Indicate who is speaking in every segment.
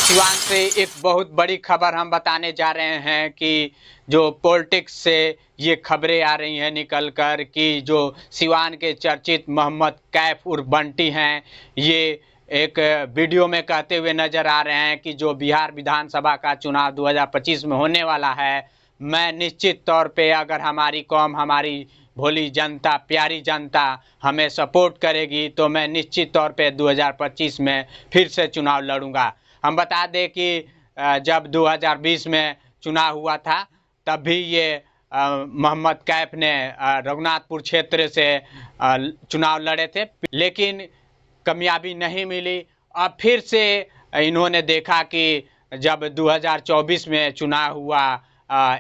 Speaker 1: सिवान से एक बहुत बड़ी खबर हम बताने जा रहे हैं कि जो पॉलिटिक्स से ये खबरें आ रही हैं निकल कर कि जो सिवान के चर्चित मोहम्मद कैफ उर्फ बंटी हैं, ये एक वीडियो में कहते हुए नजर आ रहे हैं कि जो बिहार विधानसभा का चुनाव 2025 में होने वाला है, मैं निश्चित तौर पे अगर हमारी कौम, हमारी भोली जनता, प्यारी जनता हमें सपोर्ट करेगी तो मैं निश्चित तौर पे 2025 में फिर से चुनाव लड़ूंगा। हम बता दें कि जब 2020 में चुनाव हुआ था तब भी ये मोहम्मद कैफ ने रघुनाथपुर क्षेत्र से चुनाव लड़े थे, लेकिन कामयाबी नहीं मिली। अब फिर से इन्होंने देखा कि जब 2024 में चुनाव हुआ,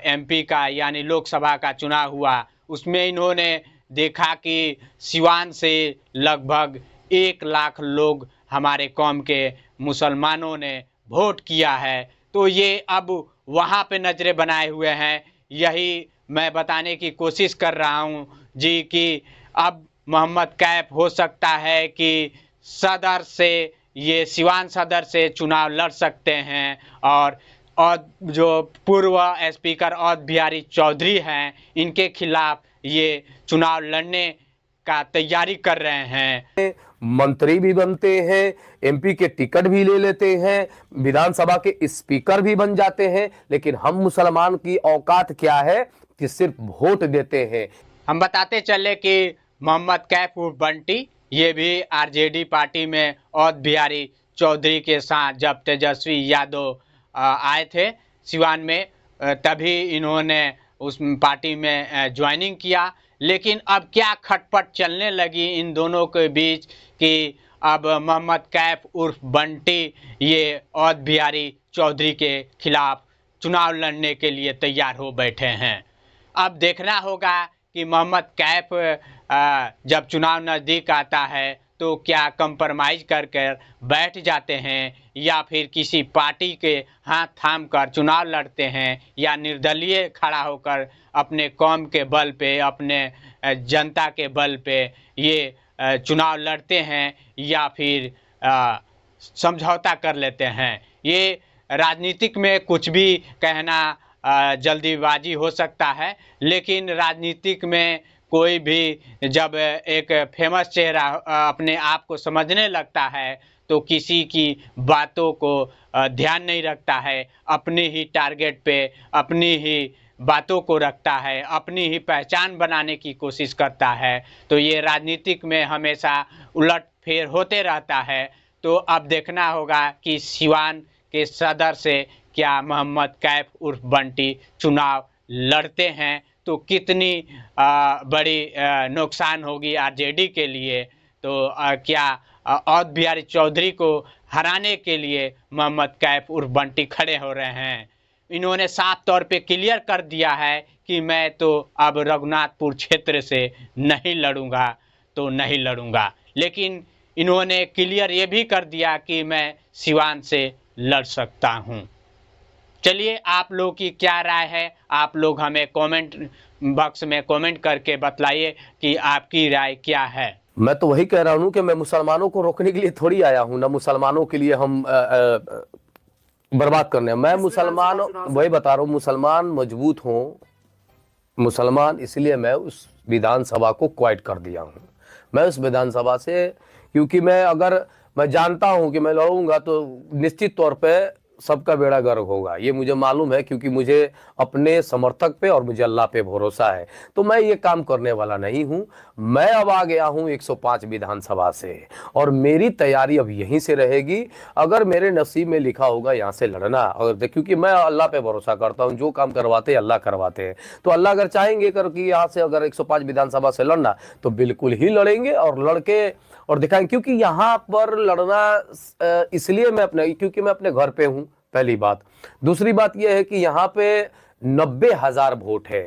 Speaker 1: एमपी का यानी लोकसभा का चुनाव हुआ, उसमें इन्होंने देखा कि सिवान से लगभग 1 लाख लोग हमारे कौम के मुसलमानों ने वोट किया है, तो ये अब वहाँ पे नजरें बनाए हुए हैं। यही मैं बताने की कोशिश कर रहा हूँ जी कि अब मोहम्मद कैफ हो सकता है कि सदर से, ये सिवान सदर से चुनाव लड़ सकते हैं और जो पूर्व स्पीकर अवध बिहारी चौधरी हैं, इनके खिलाफ ये चुनाव लड़ने का तैयारी कर रहे हैं।
Speaker 2: मंत्री भी बनते हैं, एमपी के टिकट भी ले लेते हैं, विधानसभा के स्पीकर भी बन जाते हैं, लेकिन हम मुसलमान की औकात क्या है कि सिर्फ वोट देते हैं।
Speaker 1: हम बताते चले कि मोहम्मद कैफ उर्फ बंटी ये भी आरजेडी पार्टी में अवध बिहारी चौधरी के साथ जब तेजस्वी यादव आए थे सिवान में, तभी इन्होंने उस पार्टी में ज्वाइनिंग किया। लेकिन अब क्या खटपट चलने लगी इन दोनों के बीच कि अब मोहम्मद कैफ उर्फ बंटी ये अवध बिहारी चौधरी के खिलाफ चुनाव लड़ने के लिए तैयार हो बैठे हैं। अब देखना होगा कि मोहम्मद कैफ जब चुनाव नज़दीक आता है तो क्या कंप्रोमाइज़ कर बैठ जाते हैं या फिर किसी पार्टी के हाथ थाम कर चुनाव लड़ते हैं, या निर्दलीय खड़ा होकर अपने कौम के बल पे, अपने जनता के बल पे ये चुनाव लड़ते हैं, या फिर समझौता कर लेते हैं। ये राजनीतिक में कुछ भी कहना जल्दीबाजी हो सकता है, लेकिन राजनीतिक में कोई भी जब एक फेमस चेहरा अपने आप को समझने लगता है तो किसी की बातों को ध्यान नहीं रखता है, अपनी ही टारगेट पे अपनी ही बातों को रखता है, अपनी ही पहचान बनाने की कोशिश करता है। तो ये राजनीतिक में हमेशा उलट फेर होते रहता है। तो अब देखना होगा कि सिवान के सदर से क्या मोहम्मद कैफ उर्फ बंटी चुनाव लड़ते हैं तो कितनी बड़ी नुकसान होगी आरजेडी के लिए। तो क्या अवध बिहारी चौधरी को हराने के लिए मोहम्मद कैफ उर्फ बंटी खड़े हो रहे हैं। इन्होंने साफ तौर पे क्लियर कर दिया है कि मैं तो अब रघुनाथपुर क्षेत्र से नहीं लड़ूंगा तो नहीं लड़ूंगा, लेकिन इन्होंने क्लियर ये भी कर दिया कि मैं सिवान से लड़ सकता हूं। चलिए, आप लोग की क्या राय है, आप लोग हमें कमेंट बॉक्स में कमेंट करके बतलाइए कि आपकी राय क्या है।
Speaker 2: मैं तो वही कह रहा हूँ कि मैं मुसलमानों को रोकने के लिए थोड़ी आया हूँ, ना मुसलमानों के लिए हम बर्बाद करने। मैं मुसलमान, वही बता रहा हूँ, मुसलमान मजबूत हों, मुसलमान, इसलिए मैं उस विधानसभा को क्वाइट कर दिया हूँ। मैं उस विधानसभा से, क्योंकि मैं जानता हूँ कि मैं लड़ूंगा तो निश्चित तौर पे सबका बेड़ा गर्क होगा, ये मुझे मालूम है, क्योंकि मुझे अपने समर्थक पे और मुझे अल्लाह पे भरोसा है। तो मैं ये काम करने वाला नहीं हूँ। मैं अब आ गया हूँ 105 विधानसभा से और मेरी तैयारी अब यहीं से रहेगी। अगर मेरे नसीब में लिखा होगा यहाँ से लड़ना, और क्योंकि मैं अल्लाह पे भरोसा करता हूँ, जो काम करवाते हैं अल्लाह करवाते हैं, तो अल्लाह अगर चाहेंगे कि यहाँ से अगर 105 विधानसभा से लड़ना तो बिल्कुल ही लड़ेंगे और लड़के और दिखाएंगे। क्योंकि यहाँ पर लड़ना इसलिए क्योंकि मैं अपने घर पे हूँ, पहली बात। दूसरी बात यह है कि यहाँ पे 90,000 वोट है।